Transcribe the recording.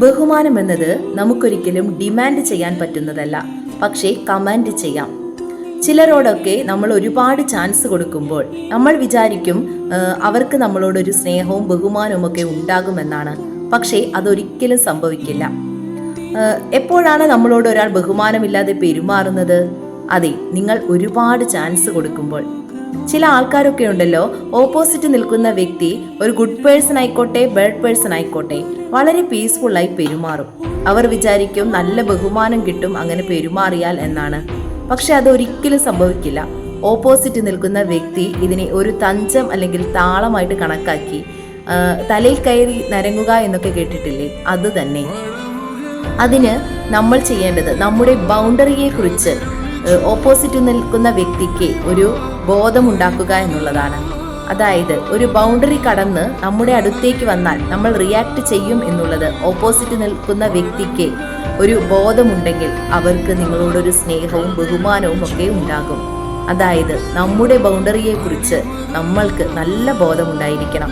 ബഹുമാനം എന്നത് നമുക്കൊരിക്കലും ഡിമാൻഡ് ചെയ്യാൻ പറ്റുന്നതല്ല, പക്ഷേ കമാൻഡ് ചെയ്യാം. ചിലരോടൊക്കെ നമ്മൾ ഒരുപാട് ചാൻസ് കൊടുക്കുമ്പോൾ നമ്മൾ വിചാരിക്കും അവർക്ക് നമ്മളോടൊരു സ്നേഹവും ബഹുമാനവും ഒക്കെ ഉണ്ടാകുമെന്നാണ്. പക്ഷേ അതൊരിക്കലും സംഭവിക്കില്ല. എപ്പോഴാണ് നമ്മളോട് ഒരാൾ ബഹുമാനമില്ലാതെ പെരുമാറുന്നത്? അതെ, നിങ്ങൾ ഒരുപാട് ചാൻസ് കൊടുക്കുമ്പോൾ. ചില ആൾക്കാരൊക്കെ ഉണ്ടല്ലോ, ഓപ്പോസിറ്റ് നിൽക്കുന്ന വ്യക്തി ഒരു ഗുഡ് പേഴ്സൺ ആയിക്കോട്ടെ ബാഡ് പേഴ്സൺ ആയിക്കോട്ടെ വളരെ പീസ്ഫുള്ളായി പെരുമാറും. അവർ വിചാരിക്കും നല്ല ബഹുമാനം കിട്ടും അങ്ങനെ പെരുമാറിയാൽ എന്നാണ്. പക്ഷെ അതൊരിക്കലും സംഭവിക്കില്ല. ഓപ്പോസിറ്റ് നിൽക്കുന്ന വ്യക്തി ഇതിനെ ഒരു തഞ്ചം അല്ലെങ്കിൽ താളമായിട്ട് കണക്കാക്കി തലയിൽ കയറി നരങ്ങുക എന്നൊക്കെ കേട്ടിട്ടില്ലേ? അത് തന്നെ. അതിന് നമ്മൾ ചെയ്യേണ്ടത് നമ്മുടെ ബൗണ്ടറിയെ കുറിച്ച് ഓപ്പോസിറ്റ് നിൽക്കുന്ന വ്യക്തിക്ക് ഒരു ബോധമുണ്ടാക്കുക എന്നുള്ളതാണ്. അതായത് ഒരു ബൗണ്ടറി കടന്ന് നമ്മുടെ അടുത്തേക്ക് വന്നാൽ നമ്മൾ റിയാക്ട് ചെയ്യും എന്നുള്ളത് ഓപ്പോസിറ്റ് നിൽക്കുന്ന വ്യക്തിക്ക് ഒരു ബോധമുണ്ടെങ്കിൽ അവർക്ക് നിങ്ങളോടൊരു സ്നേഹവും ബഹുമാനവും ഒക്കെ ഉണ്ടാകും. അതായത് നമ്മുടെ ബൗണ്ടറിയെ കുറിച്ച് നമ്മൾക്ക് നല്ല ബോധമുണ്ടായിരിക്കണം.